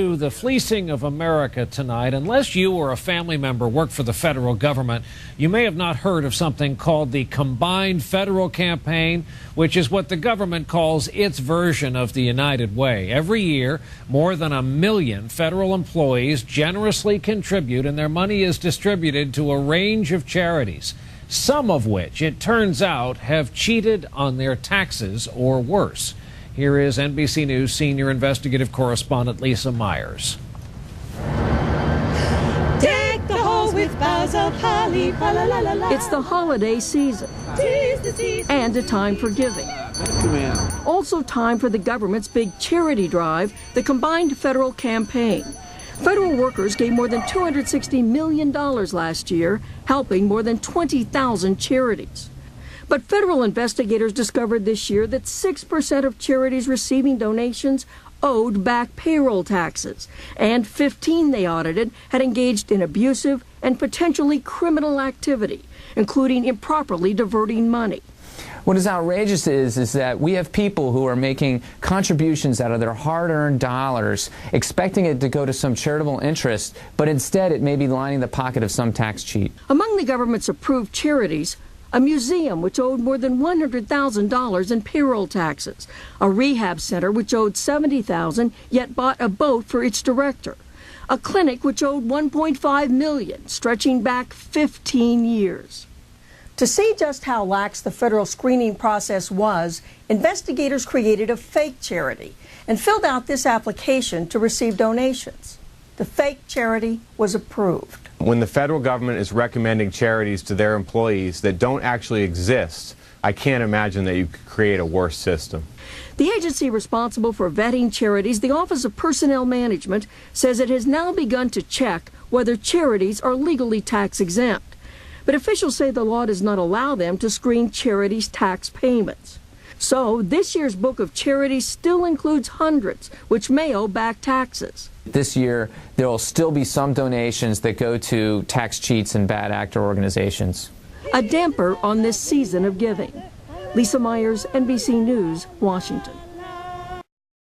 To the fleecing of America tonight. Unless you or a family member work for the federal government, you may have not heard of something called the Combined Federal Campaign, which is what the government calls its version of the United Way. Every year, more than 1 million federal employees generously contribute, and their money is distributed to a range of charities, some of which, it turns out, have cheated on their taxes or worse. Here is NBC News senior investigative correspondent Lisa Myers. Deck the halls with boughs of holly. It's the holiday season and a time for giving. Also time for the government's big charity drive, the Combined Federal Campaign. Federal workers gave more than $260 million last year, helping more than 20,000 charities. But federal investigators discovered this year that 6% of charities receiving donations owed back payroll taxes, and 15 they audited had engaged in abusive and potentially criminal activity, including improperly diverting money. What is outrageous is that we have people who are making contributions out of their hard-earned dollars, expecting it to go to some charitable interest, but instead it may be lining the pocket of some tax cheat. Among the government's approved charities, a museum which owed more than $100,000 in payroll taxes, a rehab center which owed $70,000 yet bought a boat for its director, a clinic which owed $1.5 million, stretching back 15 years. To see just how lax the federal screening process was, investigators created a fake charity and filled out this application to receive donations. The fake charity was approved. When the federal government is recommending charities to their employees that don't actually exist, I can't imagine that you could create a worse system. The agency responsible for vetting charities, the Office of Personnel Management, says it has now begun to check whether charities are legally tax exempt. But officials say the law does not allow them to screen charities' tax payments. So this year's book of charities still includes hundreds which may owe back taxes. This year, there will still be some donations that go to tax cheats and bad actor organizations. A damper on this season of giving. Lisa Myers, NBC News, Washington.